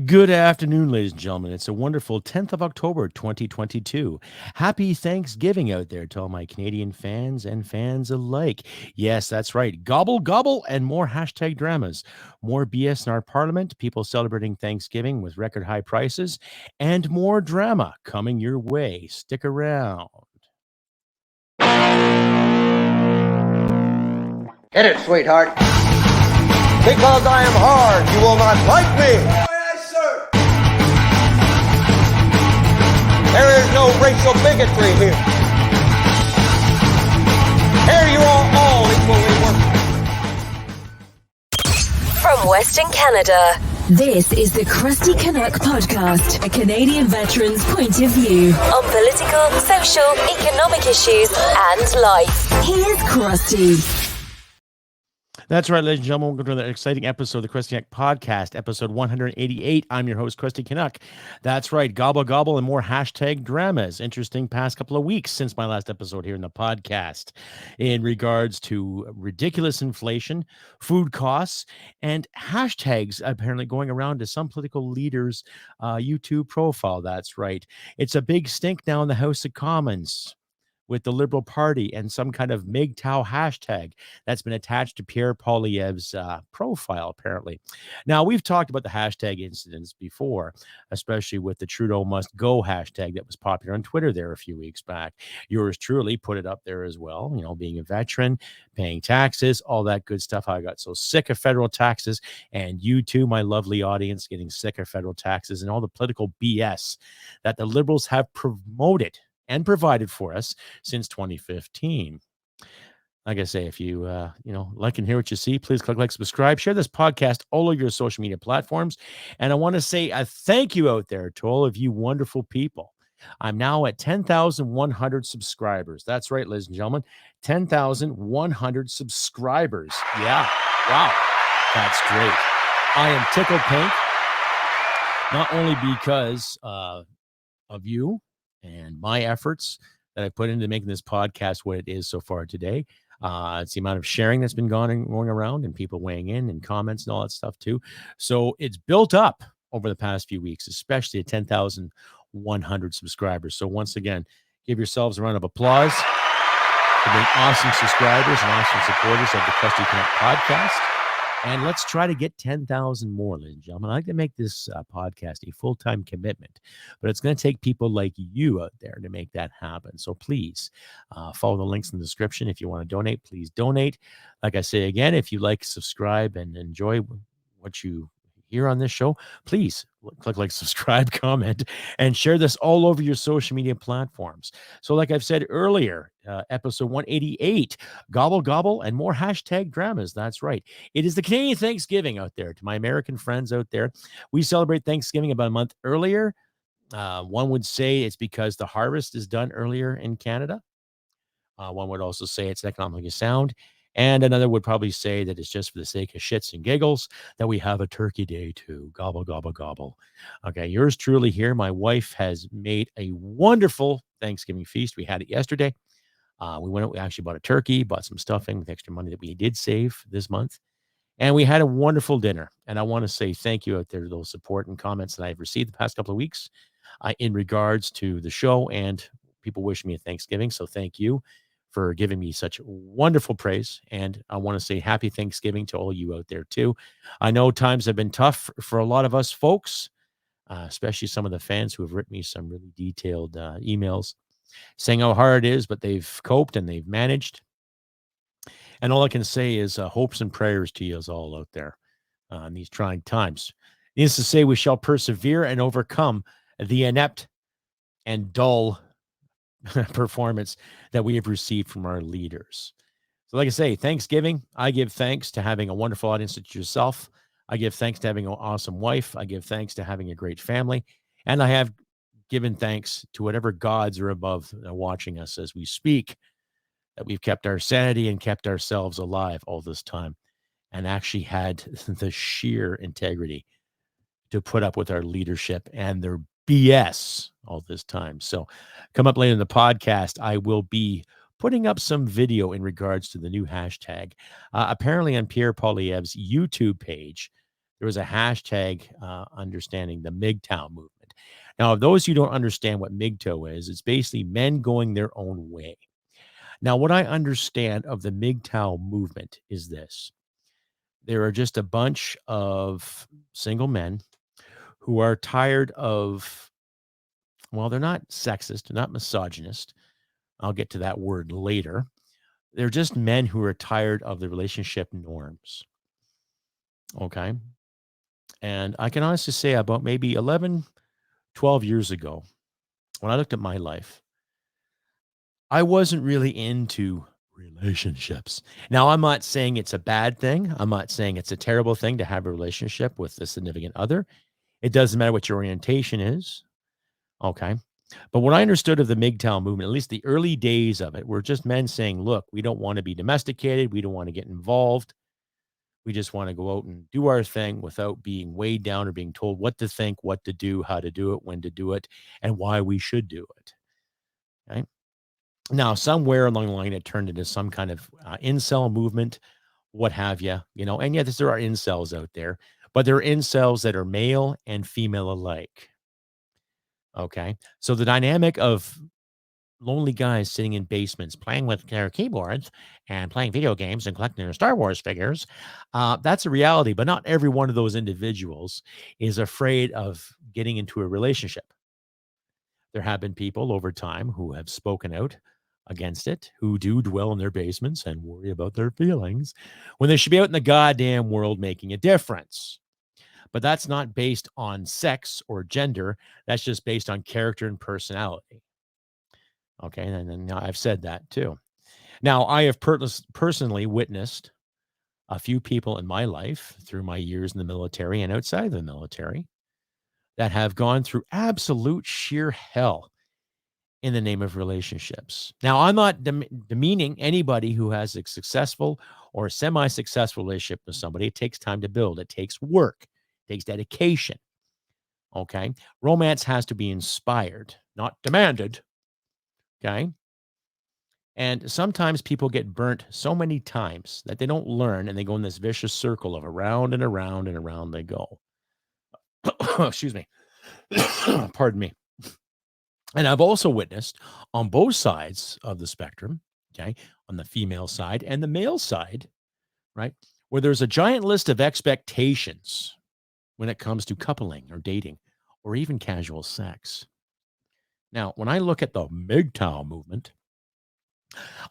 Good afternoon, ladies and gentlemen. It's a wonderful 10th of October, 2022. Happy Thanksgiving out there to all my Canadian fans and fans alike. Yes, that's right. Gobble, gobble, and more hashtag dramas. More BS in our parliament, people celebrating Thanksgiving with record high prices, and more drama coming your way. Stick around. Hit it, sweetheart. Because I am hard, you will not like me. Yes, sir. There is no racial bigotry here. Here you are all equally worthless. From Western Canada, this is the Crusty Canuck podcast, a Canadian veteran's point of view on political, social, economic issues and life. Here's Crusty. That's right, ladies and gentlemen. Welcome to another exciting episode of the Crusty Canuck podcast, episode 188. I'm your host, Crusty Canuck. That's right, gobble, gobble, and more hashtag dramas. Interesting past couple of weeks since my last episode here in the podcast in regards to ridiculous inflation, food costs, and hashtags apparently going around to some political leaders' YouTube profile. That's right. It's a big stink now in the House of Commons with the Liberal Party and some kind of MGTOW hashtag that's been attached to Pierre Poilievre's profile, apparently. Now, we've talked about the hashtag incidents before, especially with the Trudeau must go hashtag that was popular on Twitter there a few weeks back. Yours truly put it up there as well, you know, being a veteran, paying taxes, all that good stuff. I got so sick of federal taxes, and you too, my lovely audience, getting sick of federal taxes and all the political BS that the Liberals have promoted and provided for us since 2015. Like I say, if you like and hear what you see, please click like, subscribe, share this podcast all over your social media platforms. And I want to say a thank you out there to all of you wonderful people. I'm now at 10,100 subscribers. That's right, ladies and gentlemen, 10,100 subscribers. Yeah, wow, that's great. I am tickled pink, not only because of you and my efforts that I put into making this podcast what it is so far today. It's the amount of sharing that's been going around and people weighing in and comments and all that stuff too. So it's built up over the past few weeks, especially at 10,100 subscribers. So once again, give yourselves a round of applause for being awesome subscribers and awesome supporters of the Crusty Canuck podcast. And let's try to get 10,000 more, ladies and gentlemen. I like to make this podcast a full-time commitment, but it's going to take people like you out there to make that happen. So please follow the links in the description. If you want to donate, please donate. Like I say again, if you like, subscribe, and enjoy what you hear on this show, please click like, subscribe, comment, and share this all over your social media platforms. So like I've said earlier, episode 188, gobble, gobble, and more hashtag dramas. That's right. It is the Canadian Thanksgiving out there. To my American friends out there, we celebrate Thanksgiving about a month earlier. One would say it's because the harvest is done earlier in Canada. One would also say it's economically sound. And another would probably say that it's just for the sake of shits and giggles that we have a turkey day too. Gobble, gobble, gobble. Okay, yours truly here. My wife has made a wonderful Thanksgiving feast. We had it yesterday. We actually bought a turkey, bought some stuffing with extra money that we did save this month. And we had a wonderful dinner. And I want to say thank you out there to those support and comments that I've received the past couple of weeks in regards to the show and people wishing me a Thanksgiving. So thank you for giving me such wonderful praise. And I want to say happy Thanksgiving to all you out there too. I know times have been tough for a lot of us folks, especially some of the fans who have written me some really detailed emails saying how hard it is, but they've coped and they've managed. And all I can say is hopes and prayers to you all out there in these trying times. Needless to say, we shall persevere and overcome the inept and dull performance that we have received from our leaders. So like I say, Thanksgiving, I give thanks to having a wonderful audience such as yourself. I give thanks to having an awesome wife. I give thanks to having a great family. And I have given thanks to whatever gods are above watching us as we speak, that we've kept our sanity and kept ourselves alive all this time and actually had the sheer integrity to put up with our leadership and their BS all this time. So come up later in the podcast, I will be putting up some video in regards to the new hashtag. Apparently on Pierre Poilievre's YouTube page, there was a hashtag understanding the MGTOW movement. Now, if those who don't understand what MGTOW is, it's basically men going their own way. Now, what I understand of the MGTOW movement is this. There are just a bunch of single men who are tired of, well, they're not sexist, they're not misogynist. I'll get to that word later. They're just men who are tired of the relationship norms. Okay. And I can honestly say about maybe 11, 12 years ago, when I looked at my life, I wasn't really into relationships. Now, I'm not saying it's a bad thing. I'm not saying it's a terrible thing to have a relationship with a significant other. It doesn't matter what your orientation is. Okay. But what I understood of the MGTOW movement, at least the early days of it, were just men saying, look, we don't want to be domesticated. We don't want to get involved. We just want to go out and do our thing without being weighed down or being told what to think, what to do, how to do it, when to do it, and why we should do it. Okay. Now, somewhere along the line, it turned into some kind of incel movement, what have you, and yes, there are incels out there, but there are incels that are male and female alike. Okay. So the dynamic of lonely guys sitting in basements playing with their keyboards and playing video games and collecting their Star Wars figures, that's a reality, but not every one of those individuals is afraid of getting into a relationship. There have been people over time who have spoken out against it, who do dwell in their basements and worry about their feelings when they should be out in the goddamn world making a difference. But that's not based on sex or gender. That's just based on character and personality. Okay, and then I've said that too. Now, I have personally witnessed a few people in my life through my years in the military and outside of the military that have gone through absolute sheer hell in the name of relationships. Now, I'm not demeaning anybody who has a successful or semi-successful relationship with somebody. It takes time to build. It takes work. It takes dedication. Okay? Romance has to be inspired, not demanded. Okay? And sometimes people get burnt so many times that they don't learn and they go in this vicious circle of around and around and around they go. Excuse me. Pardon me. And I've also witnessed on both sides of the spectrum, okay, on the female side and the male side, right, where there's a giant list of expectations when it comes to coupling or dating or even casual sex. Now, when I look at the MGTOW movement,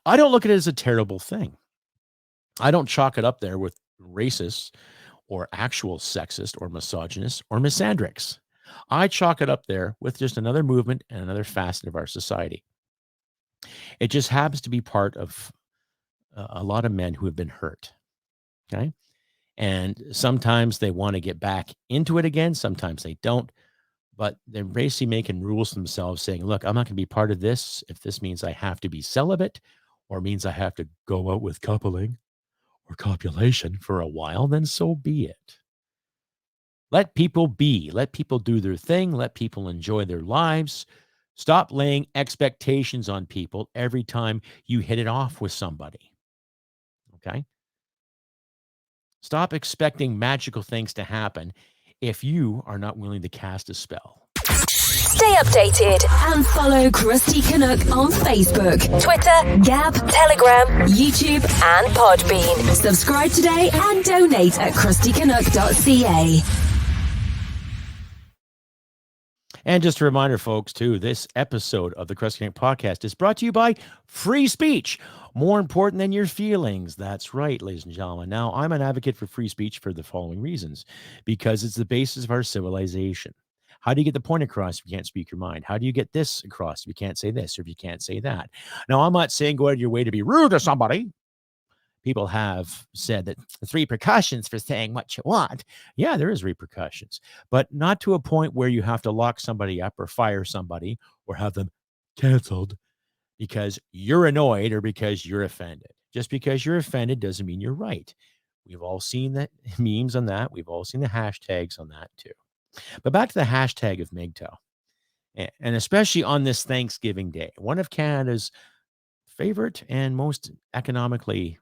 I don't look at it as a terrible thing. I don't chalk it up there with racists or actual sexist or misogynist or misandrics. I chalk it up there with just another movement and another facet of our society. It just happens to be part of a lot of men who have been hurt. Okay. And sometimes they want to get back into it again. Sometimes they don't. But they're basically making rules themselves saying, look, I'm not going to be part of this if this means I have to be celibate or means I have to go out with coupling or copulation for a while, then so be it. Let people be. Let people do their thing. Let people enjoy their lives. Stop laying expectations on people every time you hit it off with somebody. Okay? Stop expecting magical things to happen if you are not willing to cast a spell. Stay updated and follow Crusty Canuck on Facebook, Twitter, Gab, Telegram, YouTube, and Podbean. Subscribe today and donate at crustycanuck.ca. And just a reminder, folks, too, this episode of the Crusty Canuck podcast is brought to you by free speech. More important than your feelings. That's right, ladies and gentlemen. Now, I'm an advocate for free speech for the following reasons. Because it's the basis of our civilization. How do you get the point across if you can't speak your mind? How do you get this across if you can't say this or if you can't say that? Now, I'm not saying go out of your way to be rude to somebody. People have said that the repercussions for saying what you want. Yeah, there is repercussions, but not to a point where you have to lock somebody up or fire somebody or have them canceled because you're annoyed or because you're offended. Just because you're offended doesn't mean you're right. We've all seen the memes on that. We've all seen the hashtags on that too. But back to the hashtag of MGTOW, and especially on this Thanksgiving Day, one of Canada's favorite and most economically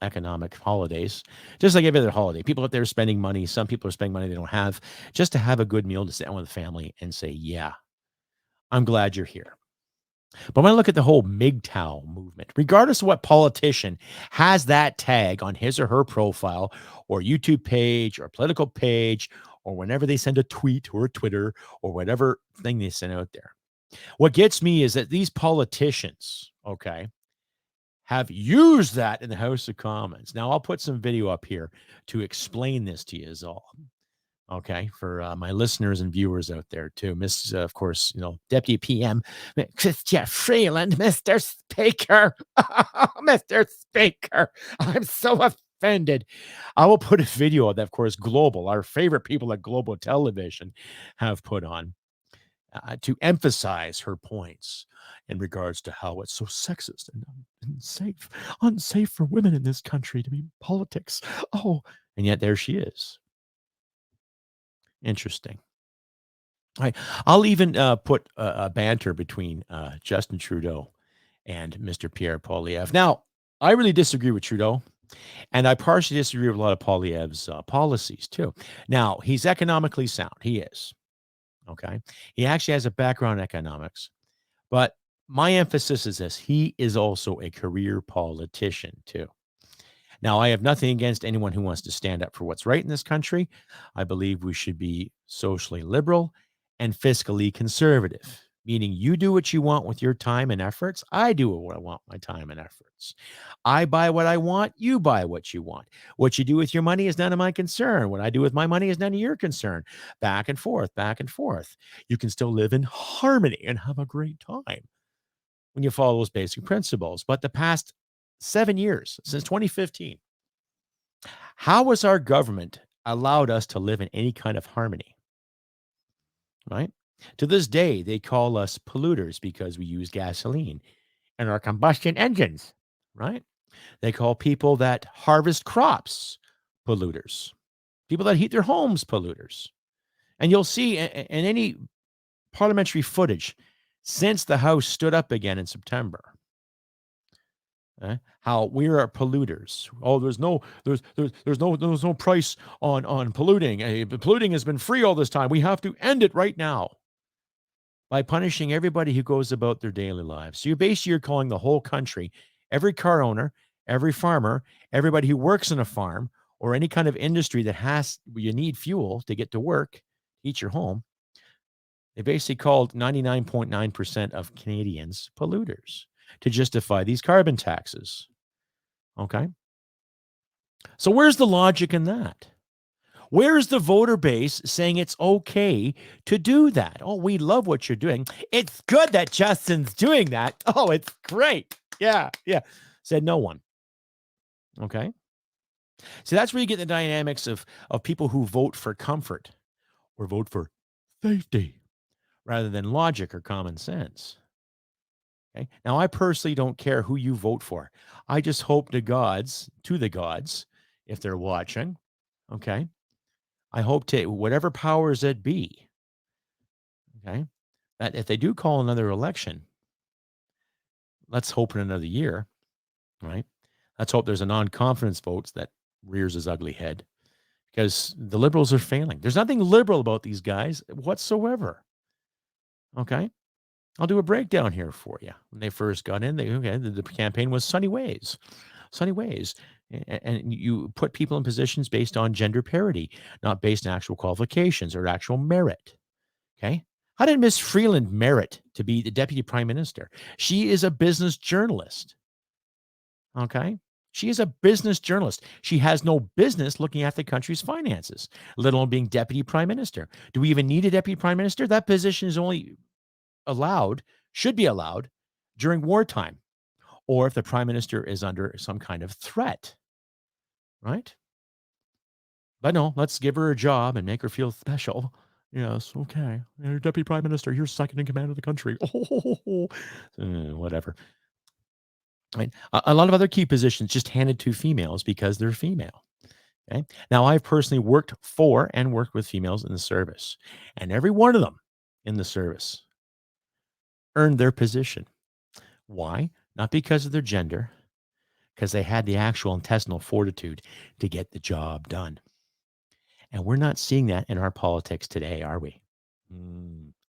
economic holidays, just like every other holiday. People out there spending money. Some people are spending money they don't have just to have a good meal to sit down with the family and say, yeah, I'm glad you're here. But when I look at the whole MGTOW movement, regardless of what politician has that tag on his or her profile or YouTube page or political page, or whenever they send a tweet or a Twitter or whatever thing they send out there, what gets me is that these politicians, okay, have used that in the House of Commons. Now, I'll put some video up here to explain this to you as all. Okay, for my listeners and viewers out there too. Of course, Deputy PM, Chrystia Freeland, Mr. Speaker, Mr. Speaker, I'm so offended. I will put a video that, of course, Global, our favorite people at Global Television, have put on to emphasize her points in regards to how it's so sexist and unsafe for women in this country to be in politics. Oh, and yet there she is. Interesting. I'll even put a banter between Justin Trudeau and Mr. Pierre Poilievre. Now, I really disagree with Trudeau, and I partially disagree with a lot of Poilievre's policies too. Now, he's economically sound. He is. Okay. He actually has a background in economics, but my emphasis is this. He is also a career politician too. Now, I have nothing against anyone who wants to stand up for what's right in this country. I believe we should be socially liberal and fiscally conservative, meaning you do what you want with your time and efforts. I do what I want with my time and efforts. I buy what I want. You buy what you want. What you do with your money is none of my concern. What I do with my money is none of your concern. Back and forth, back and forth. You can still live in harmony and have a great time when you follow those basic principles. But the past 7 years, since 2015, how has our government allowed us to live in any kind of harmony? Right? To this day, they call us polluters because we use gasoline in our combustion engines. Right? They call people that harvest crops polluters, people that heat their homes polluters. And you'll see in any parliamentary footage since the House stood up again in September, how we are polluters. Oh, there's no price on polluting. Polluting has been free all this time. We have to end it right now by punishing everybody who goes about their daily lives. So you're calling the whole country, every car owner, every farmer, everybody who works in a farm or any kind of industry that you need fuel to get to work, heat your home. They basically called 99.9% of Canadians polluters to justify these carbon taxes. Okay. So where's the logic in that? Where's the voter base saying it's okay to do that? Oh, we love what you're doing. It's good that Justin's doing that. Oh, it's great. Yeah. Said no one. Okay. So that's where you get the dynamics of people who vote for comfort or vote for safety rather than logic or common sense. Okay. Now, I personally don't care who you vote for. I just hope to the gods, if they're watching, okay, I hope to whatever powers that be, okay, that if they do call another election, let's hope in another year, right? Let's hope there's a non-confidence vote that rears his ugly head because the Liberals are failing. There's nothing liberal about these guys whatsoever, okay? I'll do a breakdown here for you. When they first got in, the campaign was sunny ways. And you put people in positions based on gender parity, not based on actual qualifications or actual merit. Okay. How did Miss Freeland merit to be the deputy prime minister? She is a business journalist. Okay. She is a business journalist. She has no business looking at the country's finances, let alone being deputy prime minister. Do we even need a deputy prime minister? That position is only should be allowed during wartime or if the prime minister is under some kind of threat, right? But no, let's give her a job and make her feel special. Yes, okay. You're deputy prime minister. You're second in command of the country. Whatever. Right? A lot of other key positions just handed to females because they're female. Okay. Now, I've personally worked for and worked with females in the service, and every one of them in the service earned their position. Why? Not because of their gender, because they had the actual intestinal fortitude to get the job done. And we're not seeing that in our politics today, are we?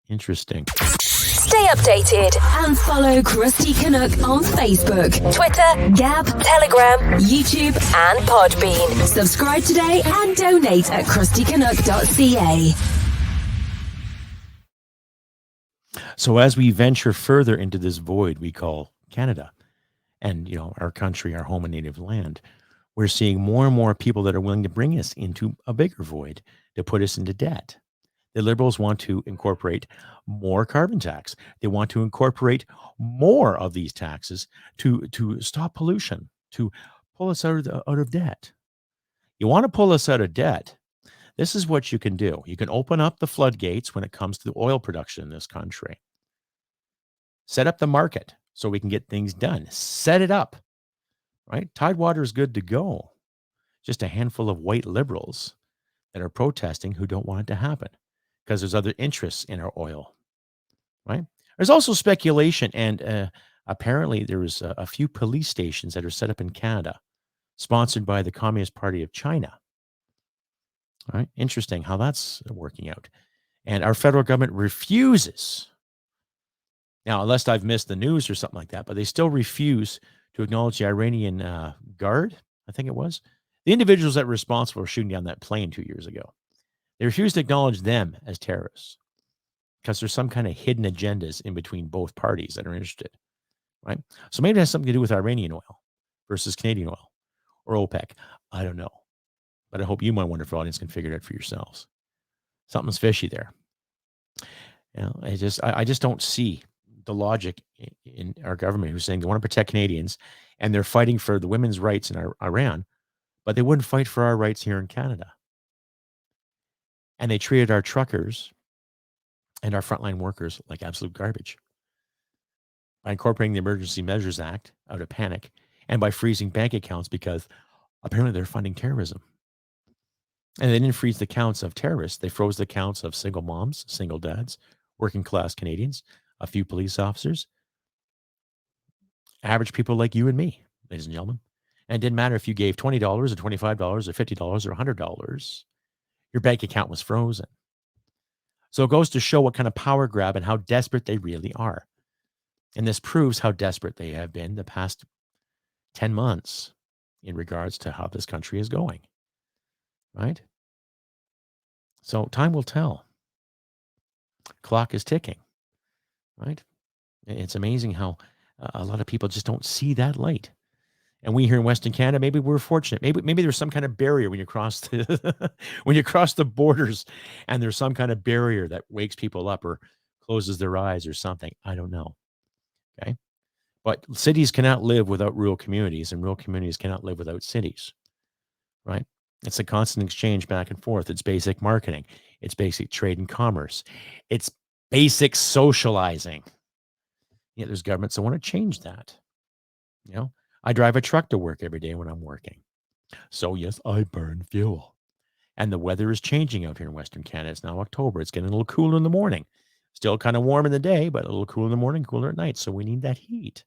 Interesting. Stay updated and follow Crusty Canuck on Facebook, Twitter, Gab, Telegram, YouTube, and Podbean. Subscribe today and donate at crustycanuck.ca. So as we venture further into this void we call Canada, and our country, our home and native land, we're seeing more and more people that are willing to bring us into a bigger void, to put us into debt. The Liberals want to incorporate more carbon tax. They want to incorporate more of these taxes to stop pollution, to pull us out of debt. You want to pull us out of debt? This is what you can do. You can open up the floodgates when it comes to the oil production in this country. Set up the market so we can get things done. Set it up, right? Tidewater is good to go. Just a handful of white liberals that are protesting who don't want it to happen because there's other interests in our oil, right? There's also speculation, and apparently there's a few police stations that are set up in Canada, sponsored by the Communist Party of China. All right, interesting how that's working out. And our federal government refuses, now, unless I've missed the news or something like that, but they still refuse to acknowledge the Iranian Guard, I think it was, the individuals that were responsible for shooting down that plane 2 years ago. They refuse to acknowledge them as terrorists because there's some kind of hidden agendas in between both parties that are interested, right? So maybe it has something to do with Iranian oil versus Canadian oil or OPEC. I don't know. But I hope you, my wonderful audience, can figure it out for yourselves. Something's fishy there. I just don't see the logic in our government who's saying they want to protect Canadians and they're fighting for the women's rights in Iran, but they wouldn't fight for our rights here in Canada. And they treated our truckers and our frontline workers like absolute garbage by incorporating the Emergency Measures Act out of panic and by freezing bank accounts because apparently they're funding terrorism. And they didn't freeze the accounts of terrorists. They froze the accounts of single moms, single dads, working class Canadians, a few police officers, average people like you and me, ladies and gentlemen. And it didn't matter if you gave $20 or $25 or $50 or $100. Your bank account was frozen. So it goes to show what kind of power grab and how desperate they really are. And this proves how desperate they have been the past 10 months in regards to how this country is going. Right? So time will tell. Clock is ticking. Right? It's amazing how a lot of people just don't see that light. And we here in Western Canada, maybe we're fortunate. Maybe there's some kind of barrier when you cross when you cross the borders, and there's some kind of barrier that wakes people up or closes their eyes or something. I don't know. Okay. But cities cannot live without rural communities, and rural communities cannot live without cities. Right? It's a constant exchange back and forth. It's basic marketing. It's basic trade and commerce. It's basic socializing. Yeah, there's governments that want to change that. I drive a truck to work every day when I'm working. So yes, I burn fuel. And the weather is changing out here in Western Canada. It's now October. It's getting a little cooler in the morning. Still kind of warm in the day, but a little cooler in the morning, cooler at night. So we need that heat.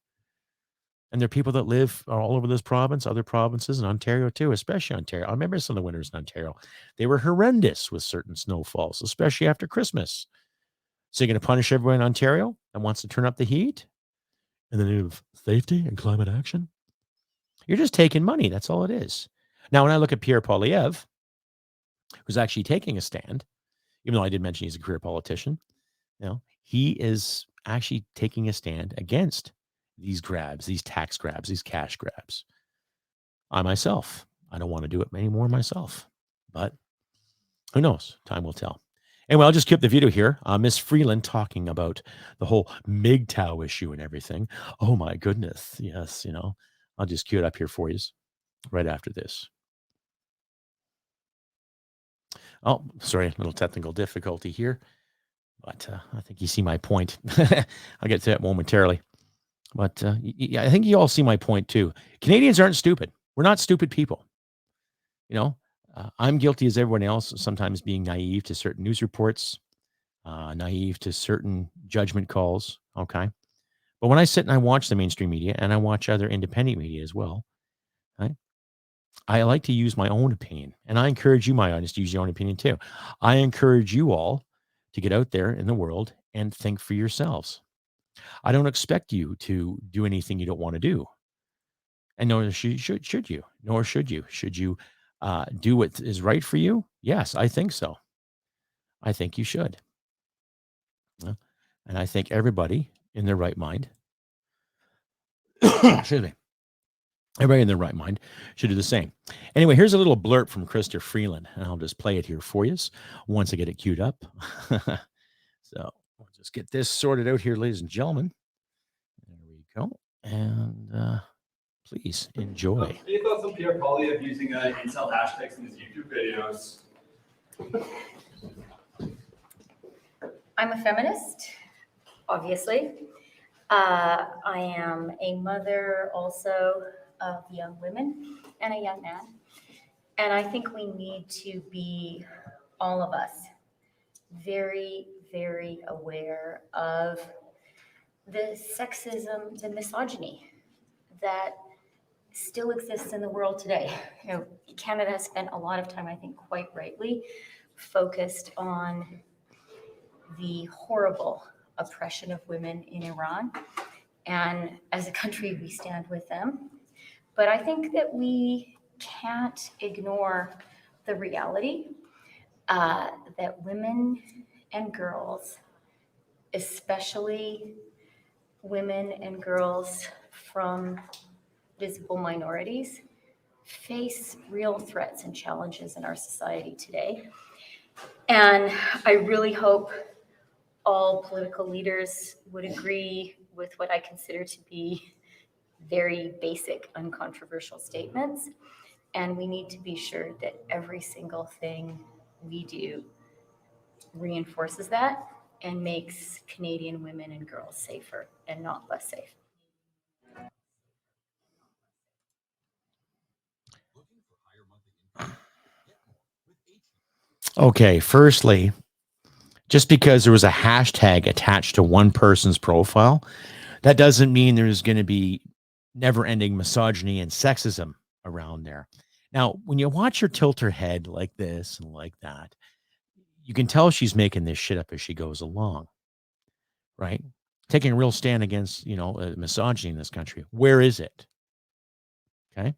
And there are people that live all over this province, other provinces, and Ontario too, especially Ontario. I remember some of the winters in Ontario. They were horrendous with certain snowfalls, especially after Christmas. So you're going to punish everyone in Ontario that wants to turn up the heat in the name of safety and climate action? You're just taking money. That's all it is. Now, when I look at Pierre Poilievre, who's actually taking a stand, even though I did mention he's a career politician, he is actually taking a stand against these grabs, these tax grabs, these cash grabs. I don't want to do it anymore myself, but who knows? Time will tell. Anyway, I'll just keep the video here. Miss Freeland talking about the whole MGTOW issue and everything. Oh my goodness. Yes, I'll just cue it up here for you right after this. Oh, sorry, a little technical difficulty here, but I think you see my point. I'll get to that momentarily. But I think you all see my point too. Canadians aren't stupid. We're not stupid people. I'm guilty as everyone else, sometimes being naive to certain news reports, naive to certain judgment calls. Okay. But when I sit and I watch the mainstream media and I watch other independent media as well, Right? I like to use my own opinion, and I encourage you, my audience, to use your own opinion too. I encourage you all to get out there in the world and think for yourselves. I don't expect you to do anything you don't want to do, and nor should you. Nor should you. Should you do what is right for you? Yes, I think so. I think you should. Yeah. And I think everybody in their right mind, excuse me, everybody in their right mind should do the same. Anyway, here's a little blurb from Krista Freeland, and I'll just play it here for you once I get it queued up. So we'll just get this sorted out here, ladies and gentlemen. There we go. And please enjoy. Any thoughts on Pierre Poilievre using incel hashtags in his YouTube videos? I'm a feminist, obviously. I am a mother also of young women and a young man. And I think we need to be, all of us, very, very aware of the sexism, the misogyny that still exists in the world today. You know, Canada has spent a lot of time, I think quite rightly, focused on the horrible oppression of women in Iran. And as a country, we stand with them. But I think that we can't ignore the reality that women and girls, especially women and girls from visible minorities, face real threats and challenges in our society today. And I really hope all political leaders would agree with what I consider to be very basic, uncontroversial statements. And we need to be sure that every single thing we do reinforces that and makes Canadian women and girls safer and not less safe. Okay, firstly, just because there was a hashtag attached to one person's profile, that doesn't mean there's going to be never-ending misogyny and sexism around there. Now, when you watch her tilt her head like this and like that, you can tell she's making this shit up as she goes along, right? Taking a real stand against, misogyny in this country. Where is it? Okay.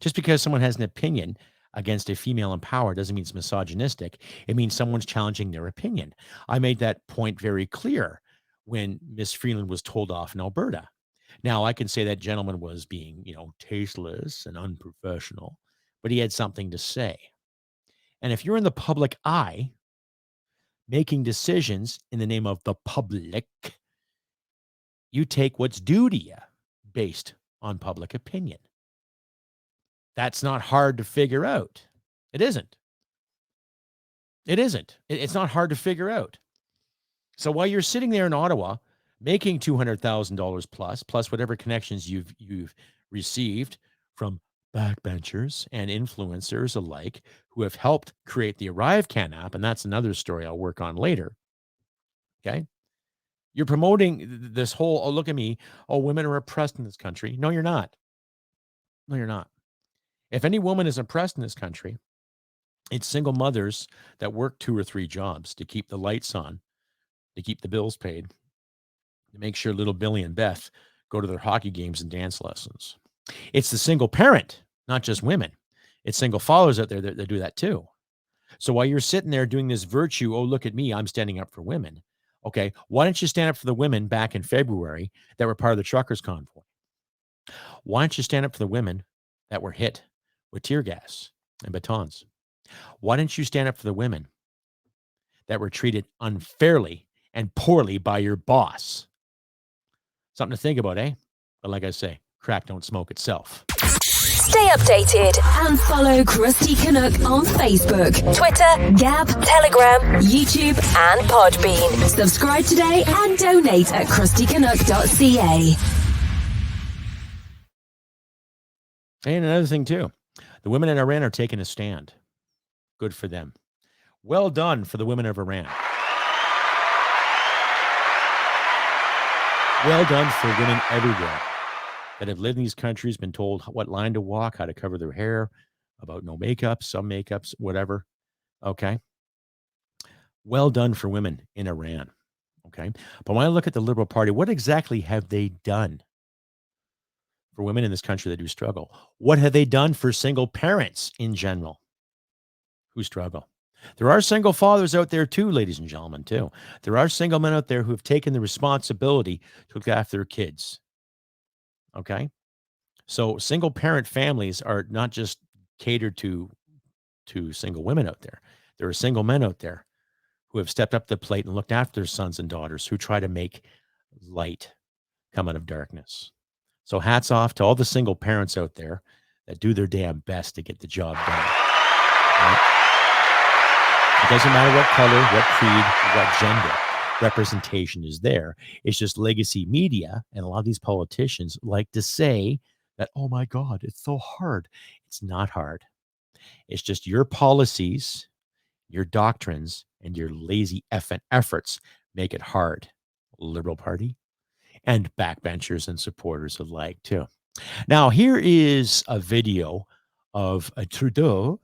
Just because someone has an opinion against a female in power doesn't mean it's misogynistic. It means someone's challenging their opinion. I made that point very clear when Miss Freeland was told off in Alberta. Now, I can say that gentleman was being, tasteless and unprofessional, but he had something to say. And if you're in the public eye, making decisions in the name of the public, you take what's due to you based on public opinion. That's not hard to figure out. It isn't. It isn't. It's not hard to figure out. So while you're sitting there in Ottawa making $200,000 plus whatever connections you've received from backbenchers and influencers alike who have helped create the Arrive Can app, and that's another story I'll work on later. Okay? You're promoting this whole, oh, look at me, oh, women are oppressed in this country. No, you're not. No, you're not. If any woman is oppressed in this country, it's single mothers that work 2 or 3 jobs to keep the lights on, to keep the bills paid, to make sure little Billy and Beth go to their hockey games and dance lessons. It's the single parent, not just women. It's single fathers out there that do that too. So while you're sitting there doing this virtue, oh, look at me, I'm standing up for women. Okay, why don't you stand up for the women back in February that were part of the truckers' convoy? Why don't you stand up for the women that were hit with tear gas and batons? Why didn't you stand up for the women that were treated unfairly and poorly by your boss? Something to think about, eh? But like I say, crack don't smoke itself. Stay updated and follow Crusty Canuck on Facebook, Twitter, Gab, Telegram, YouTube, and Podbean. Subscribe today and donate at crustycanuck.ca. And another thing too, the women in Iran are taking a stand. Good for them. Well done for the women of Iran. Well done for women everywhere. that have lived in these countries, been told what line to walk, how to cover their hair, about no makeup, some makeups, whatever. Okay. Well done for women in Iran. Okay. But when I look at the Liberal Party, what exactly have they done for women in this country that do struggle? What have they done for single parents in general who struggle? There are single fathers out there too, ladies and gentlemen, too. There are single men out there who have taken the responsibility to look after their kids. Okay. So single parent families are not just catered to single women out there. There are single men out there who have stepped up to the plate and looked after their sons and daughters, who try to make light come out of darkness. So hats off to all the single parents out there that do their damn best to get the job done. Right? It doesn't matter what color, what creed, what gender. Representation is there. It's just legacy media and a lot of these politicians like to say that, oh my God, it's so hard. It's not hard. It's just your policies, your doctrines, and your lazy effing efforts make it hard. Liberal Party and backbenchers and supporters alike, too. Now, here is a video of a Trudeau,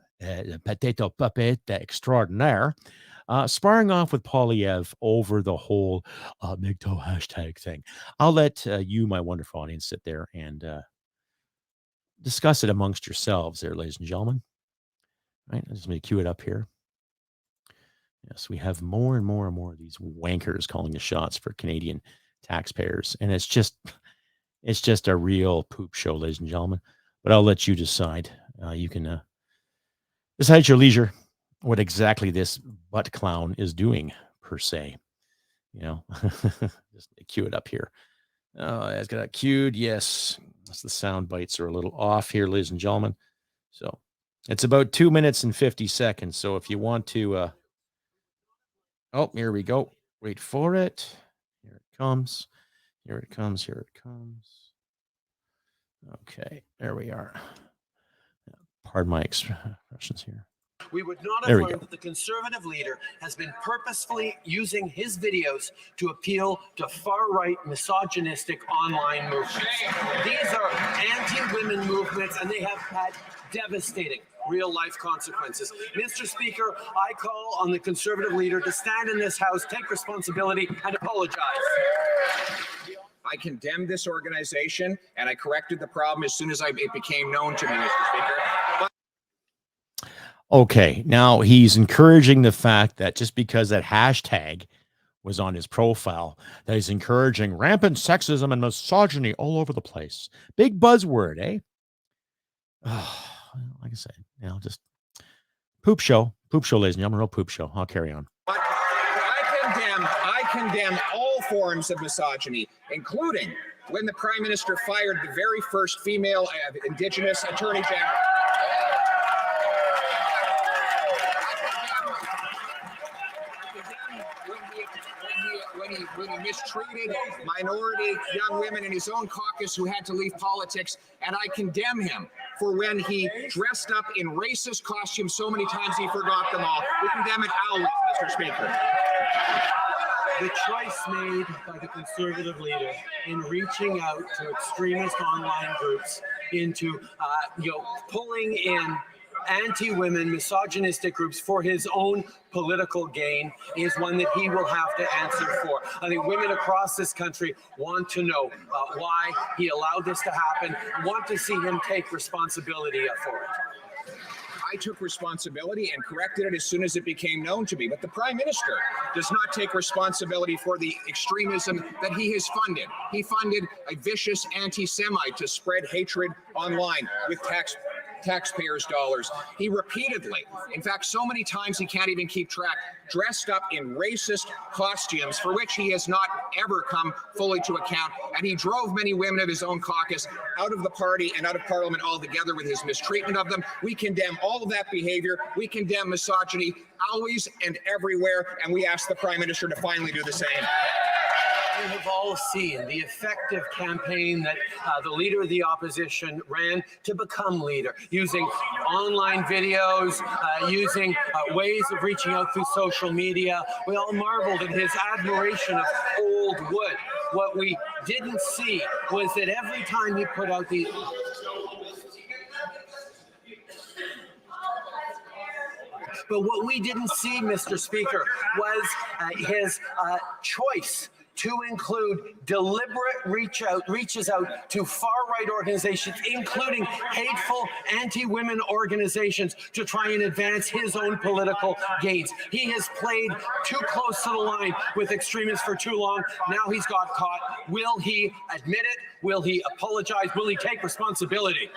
potato puppet extraordinaire, sparring off with Poilievre over the whole MGTOW hashtag thing. I'll let you, my wonderful audience, sit there and discuss it amongst yourselves there, ladies and gentlemen. Right, let me cue it up here. Yes, we have more and more and more of these wankers calling the shots for Canadian taxpayers, and it's just a real poop show, ladies and gentlemen. But I'll let you decide. You can decide at your leisure what exactly this butt clown is doing, per se. You know, just cue it up here. Oh, it's got it cued. Yes, the sound bites are a little off here, ladies and gentlemen. So it's about 2 minutes and 50 seconds. So if you want to, oh, here we go. Wait for it. Here it comes. Here it comes. Here it comes. Okay, there we are. Pardon my expressions here. We would not have learned that the Conservative leader has been purposefully using his videos to appeal to far-right misogynistic online movements. These are anti-women movements, and they have had devastating real-life consequences. Mr. Speaker, I call on the Conservative leader to stand in this House, take responsibility, and apologize. I condemned this organization, and I corrected the problem as soon as it became known to me, Mr. Speaker. Okay, now he's encouraging the fact that just because that hashtag was on his profile, that he's encouraging rampant sexism and misogyny all over the place. Big buzzword, eh? Oh, like I said, just poop show, ladies and gentlemen, real poop show. I'll carry on. But I condemn all forms of misogyny, including when the Prime Minister fired the very first female Indigenous Attorney General. When he mistreated minority young women in his own caucus who had to leave politics, and I condemn him for when he dressed up in racist costumes so many times he forgot them all. We condemn it always, Mr. Speaker. The choice made by the Conservative leader in reaching out to extremist online groups into, pulling in anti-women, misogynistic groups for his own political gain is one that he will have to answer for. I think women across this country want to know why he allowed this to happen, want to see him take responsibility for it. I took responsibility and corrected it as soon as it became known to me. But the Prime Minister does not take responsibility for the extremism that he has funded. He funded a vicious anti-Semite to spread hatred online with taxpayers' dollars. He repeatedly, in fact, so many times he can't even keep track, dressed up in racist costumes for which he has not ever come fully to account. And he drove many women of his own caucus out of the party and out of Parliament altogether with his mistreatment of them. We condemn all of that behavior. We condemn misogyny always and everywhere. And we ask the Prime Minister to finally do the same. We have all seen the effective campaign that the leader of the opposition ran to become leader, using online videos, using ways of reaching out through social media. We all marveled at his admiration of old wood. What we didn't see was that every time he put out these... But what we didn't see, Mr. Speaker, was his choice to include deliberate reaches out to far-right organizations, including hateful anti-women organizations, to try and advance his own political gains. He has played too close to the line with extremists for too long. Now he's got caught. Will he admit it? Will he apologize? Will he take responsibility?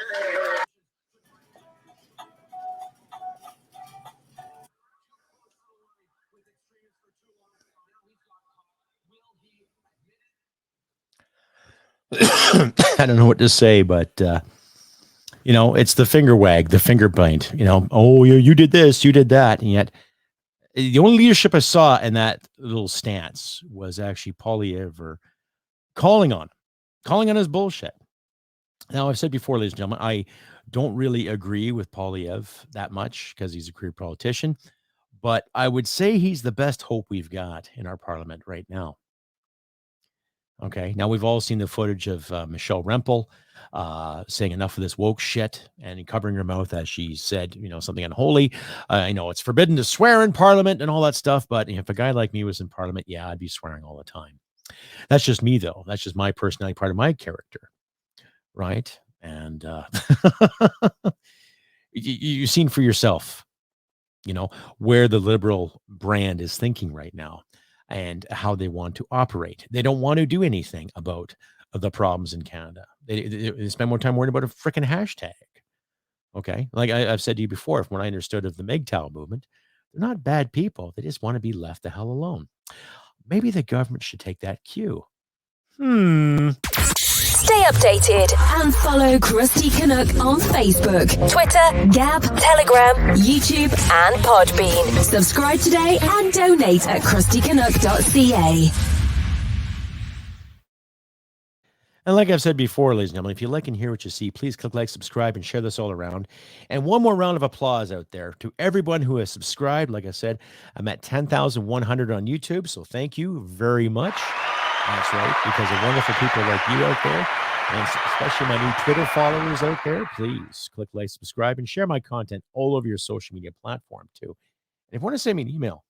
I don't know what to say, but it's the finger wag, the finger point. Oh, you did this, you did that, and yet the only leadership I saw in that little stance was actually Poilievre calling on his bullshit. Now, I've said before, ladies and gentlemen, I don't really agree with Poilievre that much because he's a career politician, but I would say he's the best hope we've got in our parliament right now. Okay. Now we've all seen the footage of Michelle Rempel saying enough of this woke shit and covering her mouth as she said, something unholy. It's forbidden to swear in Parliament and all that stuff. But if a guy like me was in Parliament, yeah, I'd be swearing all the time. That's just me, though. That's just my personality, part of my character. Right. And you've seen for yourself, where the liberal brand is thinking right now and how they want to operate. They don't want to do anything about the problems in Canada. They spend more time worrying about a freaking hashtag. Okay. Like I've said to you before, from what I understood of the MGTOW movement, they're not bad people. They just want to be left the hell alone. Maybe the government should take that cue. Stay updated and follow Crusty Canuck on Facebook, Twitter, Gab, Telegram, YouTube, and Podbean. Subscribe today and donate at crustycanuck.ca. And like I've said before, ladies and gentlemen, if you like and hear what you see, please click like, subscribe, and share this all around. And one more round of applause out there to everyone who has subscribed. Like I said, I'm at 10,100 on YouTube, so thank you very much. That's right, because of wonderful people like you out there, and especially my new Twitter followers out there. Please click like, subscribe, and share my content all over your social media platform too. And if you want to send me an email,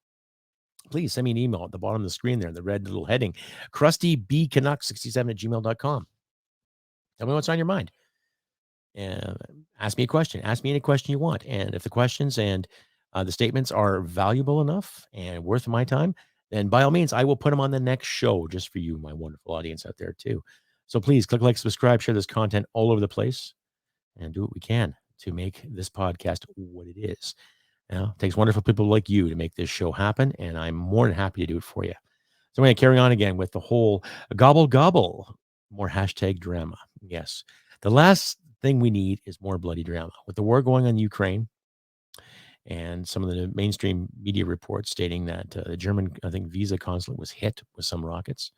please send me an email at the bottom of the screen there, the red little heading, crustybcanuck67@gmail.com. Tell me what's on your mind. And ask me a question. Ask me any question you want. And if the questions and the statements are valuable enough and worth my time, then by all means, I will put them on the next show just for you, my wonderful audience out there too. So please click like, subscribe, share this content all over the place, and do what we can to make this podcast what it is. It takes wonderful people like you to make this show happen, and I'm more than happy to do it for you. So I'm going to carry on again with the whole gobble, gobble, more hashtag drama. Yes. The last thing we need is more bloody drama. With the war going on in Ukraine, and some of the mainstream media reports stating that the German, I think, visa consulate was hit with some rockets.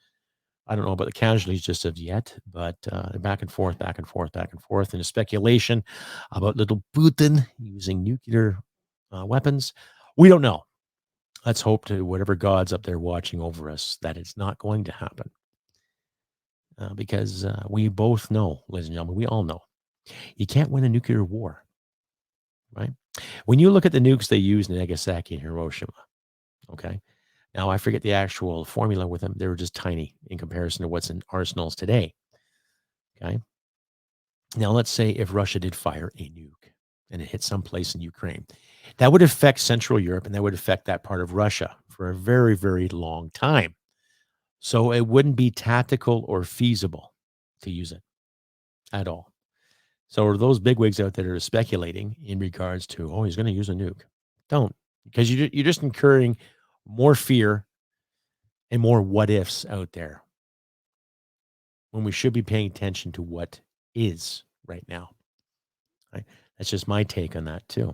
I don't know about the casualties just of yet, but back and forth, and a speculation about little Putin using nuclear weapons. We don't know. Let's hope to whatever God's up there watching over us that it's not going to happen. Because we both know, ladies and gentlemen, we all know, you can't win a nuclear war, right? When you look at the nukes they used in Nagasaki and Hiroshima, okay? Now, I forget the actual formula with them. They were just tiny in comparison to what's in arsenals today, okay? Now, let's say if Russia did fire a nuke and it hit someplace in Ukraine, that would affect Central Europe and that would affect that part of Russia for a very, very long time. So it wouldn't be tactical or feasible to use it at all. So are those bigwigs out there that are speculating in regards to, he's going to use a nuke? Don't, because you're just incurring more fear and more what ifs out there when we should be paying attention to what is right now. Right? That's just my take on that too.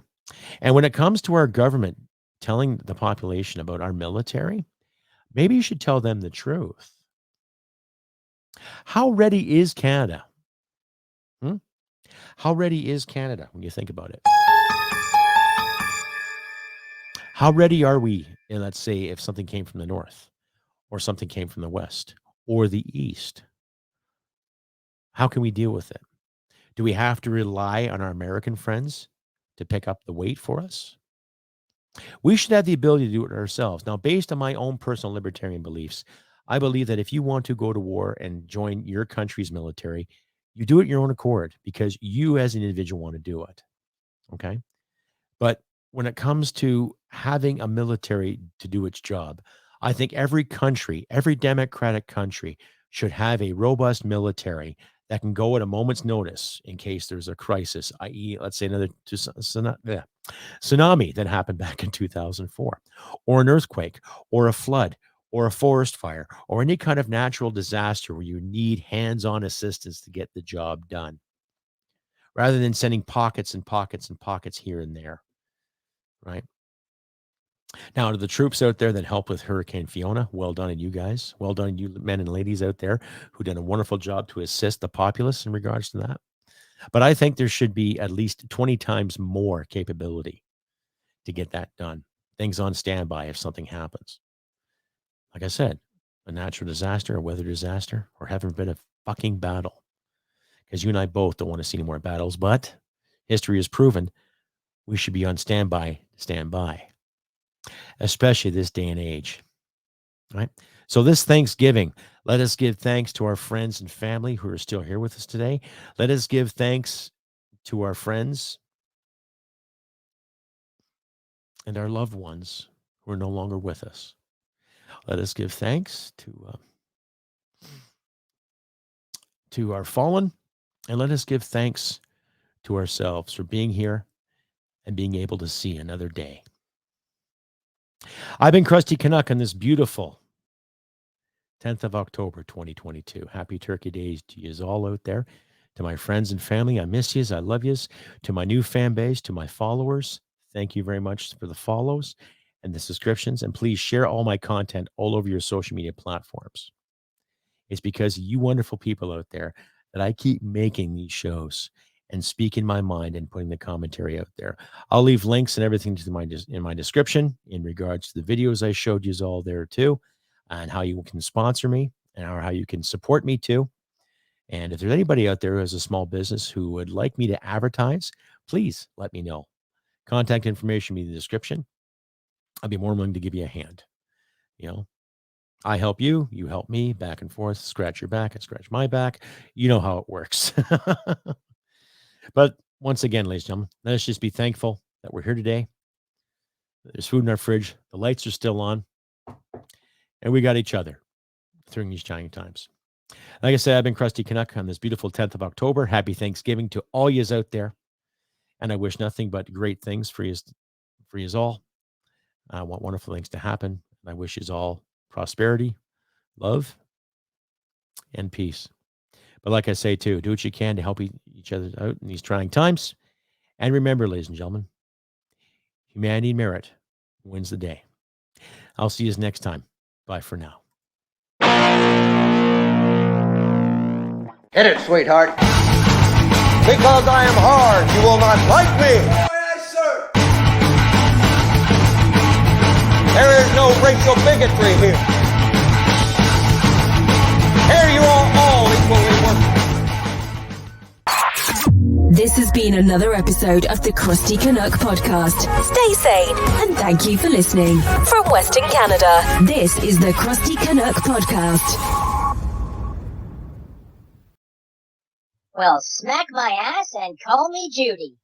And when it comes to our government telling the population about our military, maybe you should tell them the truth. How ready is Canada? How ready is Canada when you think about it? How ready are we, let's say, if something came from the north or something came from the west or the East? How can we deal with it? Do we have to rely on our American friends to pick up the weight for us? We should have the ability to do it ourselves. Now, based on my own personal libertarian beliefs, I believe that if you want to go to war and join your country's military, you do it your own accord because you as an individual want to do it. Okay. But when it comes to having a military to do its job, I think every country, every democratic country should have a robust military that can go at a moment's notice in case there's a crisis, i.e., let's say another tsunami that happened back in 2004, or an earthquake, or a flood, or a forest fire, or any kind of natural disaster where you need hands-on assistance to get the job done, rather than sending pockets and pockets and pockets here and there, right? Now, to the troops out there that helped with Hurricane Fiona, well done on you guys. Well done on you men and ladies out there who did a wonderful job to assist the populace in regards to that. But I think there should be at least 20 times more capability to get that done. Things on standby if something happens. Like I said, a natural disaster, a weather disaster, or heaven forbid a fucking battle. Because you and I both don't want to see any more battles, but history has proven we should be on standby to stand by, especially this day and age. Right? So this Thanksgiving, let us give thanks to our friends and family who are still here with us today. Let us give thanks to our friends and our loved ones who are no longer with us. Let us give thanks to our fallen, and let us give thanks to ourselves for being here and being able to see another day. I've been Crusty Canuck on this beautiful 10th of October, 2022. Happy Turkey Days to you all out there. To my friends and family, I miss yous. I love yous. To my new fan base, to my followers, thank you very much for the follows and the subscriptions. And please share all my content all over your social media platforms. It's because of you wonderful people out there that I keep making these shows and speaking my mind and putting the commentary out there. I'll leave links and everything in my description in regards to the videos I showed you all there too, and how you can sponsor me and how you can support me too. And if there's anybody out there who has a small business who would like me to advertise, please let me know. Contact information will be in the description. I'd be more willing to give you a hand. You know, I help you, you help me, back and forth, scratch your back and scratch my back. You know how it works. But once again, ladies and gentlemen, let us just be thankful that we're here today. There's food in our fridge. The lights are still on. And we got each other during these trying times. Like I said, I've been Crusty Canuck on this beautiful 10th of October. Happy Thanksgiving to all yous out there. And I wish nothing but great things for yous all. I want wonderful things to happen. And I wish yous all prosperity, love, and peace. But like I say, too, do what you can to help each other out in these trying times. And remember, ladies and gentlemen, humanity and merit wins the day. I'll see you next time. Bye for now. Hit it, sweetheart. Because I am hard, you will not like me. Yes, sir. There is no racial bigotry here. Here you are all equally worthy. This has been another episode of the Crusty Canuck podcast. Stay sane and thank you for listening. From Western Canada, this is the Crusty Canuck podcast. Well, smack my ass and call me Judy.